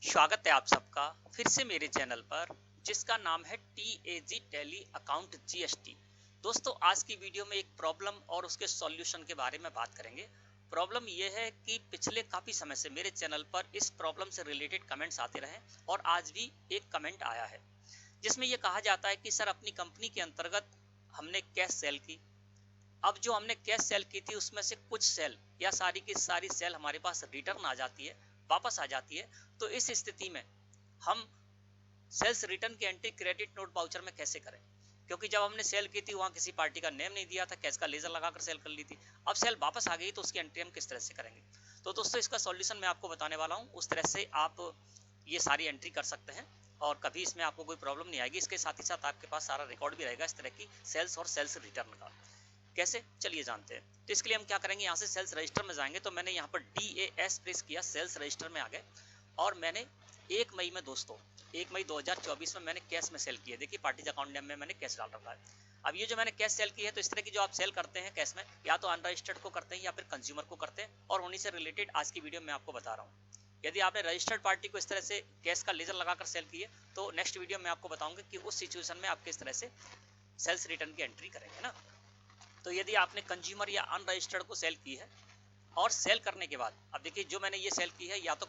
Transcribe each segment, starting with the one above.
स्वागत है आप सबका फिर से मेरे चैनल पर, जिसका नाम है TAG टैली अकाउंट GST। दोस्तों, आज की वीडियो में एक प्रॉब्लम और उसके सॉल्यूशन के बारे में बात करेंगे। प्रॉब्लम यह है कि पिछले काफ़ी समय से मेरे चैनल पर इस प्रॉब्लम से रिलेटेड कमेंट्स आते रहे और आज भी एक कमेंट आया है जिसमें यह कहा जाता है कि सर, अपनी कंपनी के अंतर्गत हमने कैश सेल की। अब जो हमने कैश सेल की थी उसमें से कुछ सेल या सारी की सारी सेल हमारे पास रिटर्न आ जाती है, वापस आ जाती है। तो इस स्थिति में हम सेल्स रिटर्न की एंट्री क्रेडिट नोट वाउचर में कैसे करें, क्योंकि जब हमने सेल की थी वहां किसी पार्टी का नेम नहीं दिया था, कैश का लेजर लगाकर सेल कर ली थी। अब सेल वापस आ गई तो उसकी एंट्री हम किस तरह से करेंगे। तो दोस्तों, इसका सॉल्यूशन मैं आपको बताने वाला हूं। उस तरह से आप ये सारी एंट्री कर सकते हैं और कभी इसमें आपको कोई प्रॉब्लम नहीं आएगी। इसके साथ ही साथ आपके पास सारा रिकॉर्ड भी रहेगा इस तरह की सेल्स और सेल्स रिटर्न का। कैसे, चलिए जानते हैं। तो इसके लिए हम क्या करेंगे, यहाँ से सेल्स रजिस्टर में जाएंगे। तो मैंने यहाँ पर DAS प्रेस किया, सेल्स रजिस्टर में आ गए और मैंने 1 मई में, दोस्तों 1 मई 2024 में मैंने कैश में सेल किया। देखिए, पार्टीज अकाउंट नेम में मैंने कैश डाल रखा है। अब ये जो मैंने कैश सेल की है, तो इस तरह की जो आप सेल करते हैं कैश में, या तो अनरजिस्टर्ड को करते हैं या फिर कंज्यूमर को करते हैं, और उन्हीं से रिलेटेड आज की वीडियो में आपको बता रहा हूँ। यदि आपने रजिस्टर्ड पार्टी को इस तरह से कैश का लेजर लगाकर सेल की है, तो नेक्स्ट वीडियो में आपको बताऊंगा कि उस सिचुएशन में आप किस तरह से सेल्स रिटर्न की एंट्री करेंगे ना। तो यदि आपने कंज्यूमर या अनरजिस्टर्ड को सेल की है और सेल करने के बाद, अब देखिए जो मैंने ये सेल की है, या तो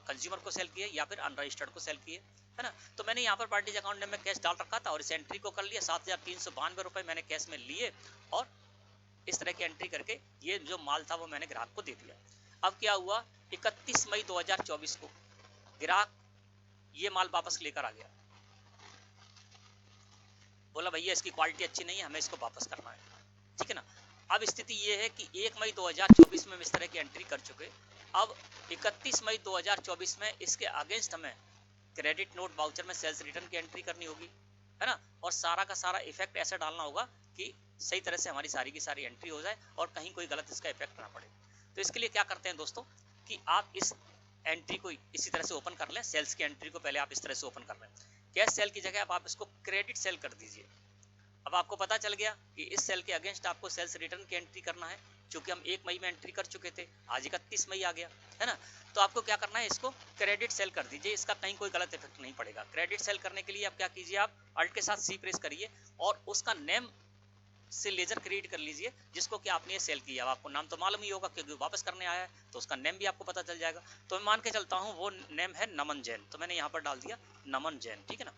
कंज्यूमर को सेल की है या फिर अनरजिस्टर्ड को सेल की है ना। तो मैंने यहाँ पर पार्टीज अकाउंट में कैश डाल रखा था और इस एंट्री को कर लिया। 7,392 रुपए मैंने कैश में लिए और इस तरह की एंट्री करके ये जो माल था वो मैंने ग्राहक को दे दिया। अब क्या हुआ, 31 मई 2024 को ग्राहक ये माल वापस लेकर आ गया। बोला, भैया इसकी क्वालिटी अच्छी नहीं है, हमें इसको वापस करना है, ठीक है ना। अब स्थिति ये है कि 1 मई 2024 में हम इस तरह की एंट्री कर चुके। अब 31 मई 2024 में इसके अगेंस्ट हमें क्रेडिट नोट वाउचर में सेल्स रिटर्न की एंट्री करनी होगी, है ना। और सारा का सारा इफेक्ट ऐसा डालना होगा कि सही तरह से हमारी सारी की सारी एंट्री हो जाए और कहीं कोई गलत इसका इफेक्ट ना पड़े। तो इसके लिए क्या करते हैं दोस्तों, कि आप इस एंट्री को इसी तरह से ओपन कर लें। सेल्स की एंट्री को पहले आप इस तरह से ओपन कर लें। कैश सेल की जगह आप इसको क्रेडिट सेल कर दीजिए। अब आपको पता चल गया कि इस सेल के अगेंस्ट आपको सेल्स रिटर्न की एंट्री करना है। क्योंकि हम 1 मई में एंट्री कर चुके थे, आज 31 मई आ गया, है ना। तो आपको क्या करना है, इसको क्रेडिट सेल कर दीजिए, इसका कहीं कोई गलत इफेक्ट नहीं पड़ेगा। क्रेडिट सेल करने के लिए आप क्या कीजिए, आप अल्ट के साथ C प्रेस करिए और उसका नेम से लेजर क्रिएट कर लीजिए जिसको कि आपने ये सेल किया। अब आपको नाम तो मालूम ही होगा क्योंकि वापस करने आया है, तो उसका नेम भी आपको पता चल जाएगा। तो मैं मान के चलता हूँ वो नेम है नमन जैन, तो मैंने यहाँ पर डाल दिया नमन जैन, ठीक है ना।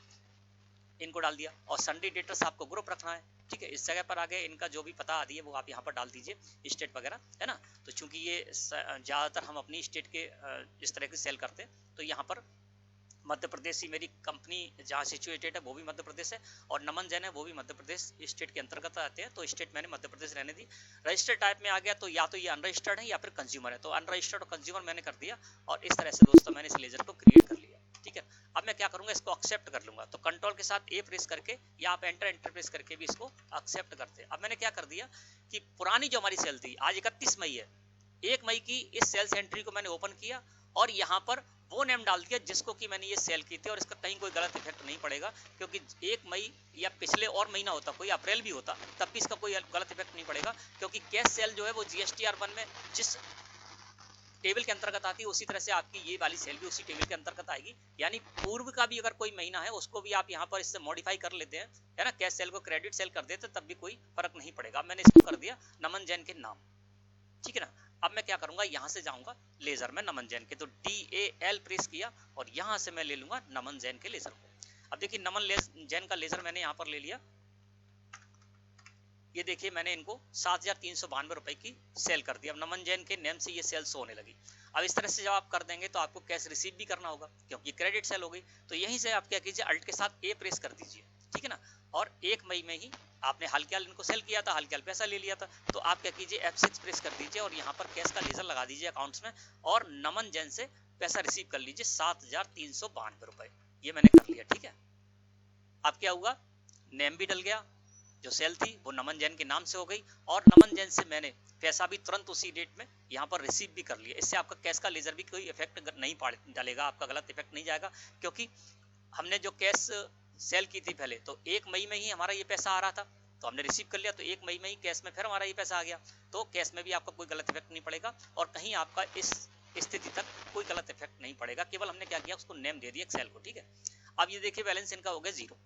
इनको डाल दिया और संडे डेटर्स आपको ग्रुप रखना है, ठीक है। इस जगह पर आगे इनका जो भी पता आदि है वो आप यहाँ पर डाल दीजिए, स्टेट वगैरह, है ना। तो चूंकि ये ज़्यादातर हम अपनी स्टेट के इस तरह की सेल करते हैं, तो यहाँ पर मध्य प्रदेश ही मेरी कंपनी जहाँ सिचुएटेड है वो भी मध्य प्रदेश है, और नमन जैन है वो भी मध्य प्रदेश स्टेट के अंतर्गत आते हैं। तो स्टेट मैंने मध्य प्रदेश रहने दी। रजिस्टर्ड टाइप में आ गया, तो या तो ये अनरजिस्टर्ड है या फिर कंज्यूमर है। तो अनरजिस्टर्ड और कंज्यूमर मैंने कर दिया और इस तरह से दोस्तों मैंने इस लेजर को क्रिएट कर लिया, ठीक है। अब मैं क्या करूंगा, इसको एक्सेप्ट कर लूंगा। तो कंट्रोल के साथ A प्रेस करके या आप एंटर प्रेस करके भी इसको एक्सेप्ट करते हैं। अब मैंने क्या कर दिया कि पुरानी जो हमारी सेल थी, आज 31 मई है, 1 मई की इस सेल्स एंट्री को मैंने ओपन किया और यहाँ पर वो नेम डाल दिया जिसको कि मैंने ये सेल की थी, और इसका कहीं कोई गलत इफेक्ट नहीं पड़ेगा। क्योंकि 1 मई या पिछले और महीना होता, कोई अप्रैल भी होता, तब भी इसका कोई गलत इफेक्ट नहीं पड़ेगा। क्योंकि कैश सेल जो है वो GSTR1 में जिस टेबल के अंतर्गत आती है, उसी तरह से आपकी ये वाली सेल भी उसी टेबल के अंतर्गत आएगी। यानी पूर्व का भी अगर कोई महीना है उसको भी आप यहाँ पर इससे मॉडिफाई कर लेते हैं, है ना। कैश सेल को क्रेडिट सेल कर देते तब भी कोई फर्क नहीं पड़ेगा। मैंने इसको कर दिया नमन जैन के नाम, ठीक है ना। अब मैं क्या करूंगा, यहाँ से जाऊंगा लेजर में नमन जैन के, तो DAL प्रेस किया और यहाँ से मैं ले लूंगा नमन जैन के लेजर को। अब देखिए नमन जैन का लेजर मैंने यहाँ पर ले लिया। ये देखिए मैंने इनको 7,392 रुपए की सेल कर दी। अब नमन जैन के नेम से ये सेल शो होने लगी। अब इस तरह से जब आप कर देंगे तो आपको कैश रिसीव भी करना होगा क्योंकि क्रेडिट सेल हो गई। तो यहीं से आप क्या कीजिए, अल्ट के साथ A प्रेस कर दीजिए, ठीक है ना। और 1 मई में ही आपने हाल फिलहाल इनको सेल किया था, हाल फिलहाल पैसा ले लिया था, तो आप क्या कीजिए F6 प्रेस कर दीजिए और यहाँ पर कैश का लेजर लगा दीजिए अकाउंट्स में और नमन जैन से पैसा रिसीव कर लीजिए 7,392 रुपए। ये मैंने कर लिया, ठीक है। अब क्या हुआ, नेम भी डल गया, जो सेल थी वो नमन जैन के नाम से हो गई और नमन जैन से मैंने पैसा भी तुरंत उसी डेट में यहाँ पर रिसीव भी कर लिया। इससे आपका कैश का लेजर भी कोई इफेक्ट नहीं डालेगा, आपका गलत इफेक्ट नहीं जाएगा। क्योंकि हमने जो कैश सेल की थी पहले, तो 1 मई में ही हमारा ये पैसा आ रहा था, तो हमने रिसीव कर लिया, तो 1 मई में ही कैश में फिर हमारा ये पैसा आ गया, तो कैश में भी आपका कोई गलत इफेक्ट नहीं पड़ेगा और कहीं आपका इस स्थिति तक कोई गलत इफेक्ट नहीं पड़ेगा, केवल हमने क्या किया, उसको नेम दे दिया सेल को, ठीक है। अब ये देखिए बैलेंस इनका हो गया 0।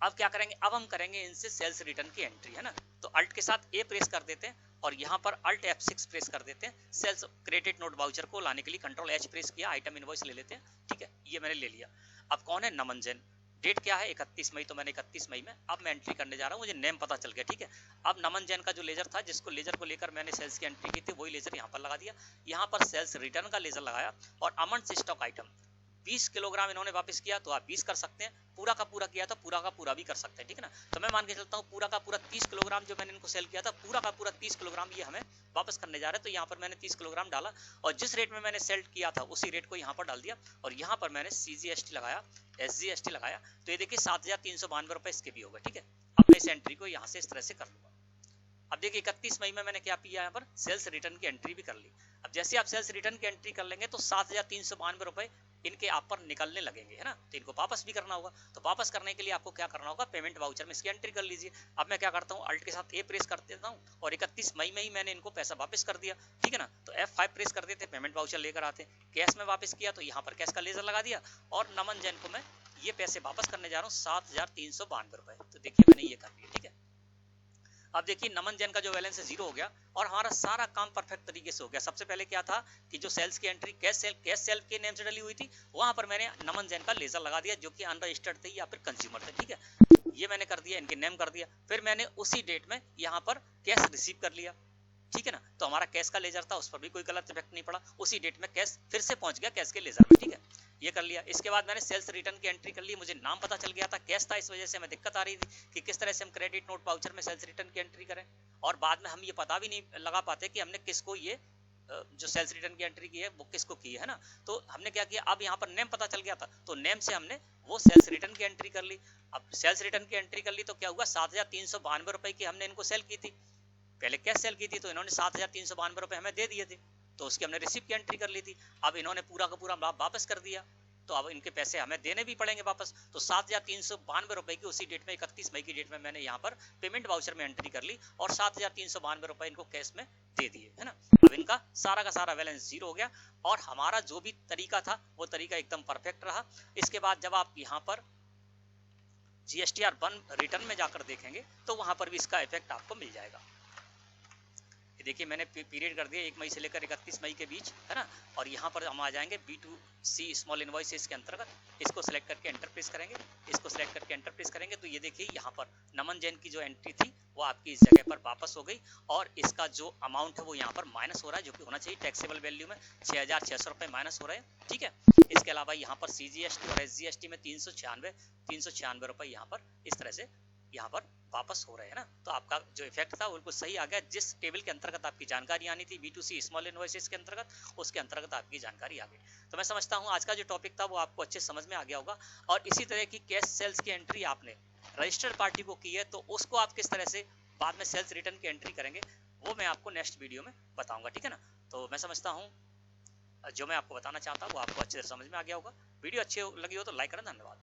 अब क्या करेंगे, अब हम करेंगे इनसे सेल्स रिटर्न की एंट्री, है ना। तो अल्ट के साथ ए प्रेस कर देते हैं और यहाँ पर अल्ट F6 प्रेस कर देते हैं। सेल्स क्रेडिट नोट वाउचर को लाने के लिए कंट्रोल H प्रेस किया, आइटम इनवॉइस ले लेते हैं, ठीक है, ये मैंने ले लिया। अब कौन है, नमन जैन, डेट क्या है 31 मई, तो मैंने 31 मई में अब मैं एंट्री करने जा रहा हूँ, मुझे नेम पता चल गया, ठीक है। अब नमन जैन का जो लेजर था, जिसको लेजर को लेकर मैंने सेल्स की एंट्री की थी, वही लेजर यहाँ पर लगा दिया। यहाँ पर सेल्स रिटर्न का लेजर लगाया और अमंड स्टॉक आइटम 20 किलोग्राम इन्होंने वापस किया, तो आप 20 कर सकते हैं, पूरा का पूरा किया तो पूरा का पूरा भी कर सकते हैं, ठीक है ना। तो मैं मान के चलता हूँ पूरा का पूरा 30 किलोग्राम जो मैंने इनको सेल किया था, पूरा का पूरा 30 किलोग्राम ये हमें वापस करने जा रहे हैं। तो यहाँ पर मैंने 30 किलोग्राम डाला और जिस रेट में मैंने सेल किया था उसी रेट को यहाँ पर डाल दिया और यहाँ पर मैंने CGST लगाया, SGST लगाया, तो ये देखिए 7,392 रुपए इसके भी हो गए, ठीक है। अब मैं इस एंट्री को यहाँ से इस तरह से कर लूंगा। अब देखिए 31 मई में मैंने क्या किया, यहाँ पर सेल्स रिटर्न की एंट्री भी कर ली। अब जैसे आप सेल्स रिटर्न की एंट्री कर लेंगे तो 7,392 रुपए इनके आप पर निकलने लगेंगे, है ना। तो इनको वापस भी करना होगा, तो वापस करने के लिए आपको क्या करना होगा, पेमेंट वाउचर में इसकी एंट्री कर लीजिए। अब मैं क्या करता हूँ, अल्ट के साथ ए प्रेस कर देता हूँ और 31 मई में ही मैंने इनको पैसा वापस कर दिया, ठीक है ना। तो F5 प्रेस कर देते, पेमेंट वाउचर लेकर आते, कैश में वापस किया, तो यहाँ पर कैश का लेजर लगा दिया और नमन जैन को मैं ये पैसे वापस करने जा रहा हूँ 7,392 रुपए। तो देखिए मैंने ये कर लिया, ठीक है। अब देखिए नमन जैन का जो बैलेंस है 0 हो गया और हमारा सारा काम परफेक्ट तरीके से हो गया। सबसे पहले क्या था कि जो सेल्स की एंट्री कैश सेल के नेम से डली हुई थी, वहां पर मैंने नमन जैन का लेजर लगा दिया जो कि अनरजिस्टर्ड थे या फिर कंज्यूमर थे, ठीक है। ये मैंने कर दिया, इनके नेम कर दिया। फिर मैंने उसी डेट में यहाँ पर कैश रिसीव कर लिया, ठीक है ना। तो हमारा कैश का लेजर था, उस पर भी कोई गलत इफेक्ट नहीं पड़ा, उसी डेट में कैश फिर से पहुंच गया कैश के लेजर में, ठीक है। ये कर लिया। इसके बाद मैंने सेल्स रिटर्न की एंट्री कर ली, मुझे नाम पता चल गया था, कैश था, इस वजह से हमें दिक्कत आ रही थी कि किस तरह से हम क्रेडिट नोट वाउचर में सेल्स रिटर्न की एंट्री करें। और बाद में हम ये पता भी नहीं लगा पाते कि हमने किसको ये जो सेल्स रिटर्न की एंट्री की है वो किसको की है ना। तो हमने क्या किया, अब यहाँ पर नेम पता चल गया था, तो नेम से हमने वो सेल्स रिटर्न की एंट्री कर ली। अब सेल्स रिटर्न की एंट्री कर ली तो क्या हुआ, 7,392 रुपए की हमने इनको सेल की थी, पहले कैश सेल की थी, तो इन्होंने 7,392 रुपए हमें दे दिए थे, तो उसकी हमने रिसीव की एंट्री कर ली थी। अब इन्होंने पूरा का पूरा वापस कर दिया, तो अब इनके पैसे हमें देने भी पड़ेंगे वापस। तो 7,392 रुपए की उसी डेट में 31 मई की डेट में मैंने यहाँ पर पेमेंट वाउचर में एंट्री कर ली और 7,392 रुपए इनको कैश में दे दिए, है ना। अब इनका सारा का सारा बैलेंस 0 हो गया और हमारा जो भी तरीका था वो तरीका एकदम परफेक्ट रहा। इसके बाद जब आप यहाँ पर GSTR 1 रिटर्न में जाकर देखेंगे तो वहां पर भी इसका इफेक्ट आपको मिल जाएगा। देखिए मैंने पीरियड कर दिया 1 मई से लेकर 31 मई के बीच, है ना। और यहाँ पर हम आ जाएंगे B2C स्मॉल इनवॉइसेस के अंतर्गत, इसको सिलेक्ट करके एंटर प्रेस करेंगे, इसको सिलेक्ट करके एंटर प्रेस करेंगे, तो ये देखिए यहाँ पर नमन जैन की जो एंट्री थी वो आपकी इस जगह पर वापस हो गई और इसका जो अमाउंट है वो यहाँ पर माइनस हो रहा है, जो कि होना चाहिए टैक्सेबल वैल्यू में 6,600 रुपए माइनस हो रहे हैं, ठीक है। इसके अलावा यहाँ पर CGST और SGST में 396 रुपए यहाँ पर इस तरह से यहाँ पर वापस हो रहे हैं ना। तो आपका जो इफेक्ट था वो बिल्कुल सही आ गया, जिस टेबल के अंतर्गत आपकी जानकारी आनी थी B2C स्मॉल इनवॉइसेस के अंतर्गत, उसके अंतर्गत आपकी जानकारी आ गई। तो मैं समझता हूँ आज का जो टॉपिक था वो आपको अच्छे समझ में आ गया होगा। और इसी तरह की कैश सेल्स की एंट्री आपने रजिस्टर्ड पार्टी को की है तो उसको आप किस तरह से बाद में सेल्स रिटर्न की एंट्री करेंगे वो मैं आपको नेक्स्ट वीडियो में बताऊंगा, ठीक है ना। तो मैं समझता हूँ जो मैं आपको बताना चाहता हूँ वो आपको अच्छे से समझ में आ गया होगा। वीडियो अच्छी लगी हो तो लाइक करना, धन्यवाद।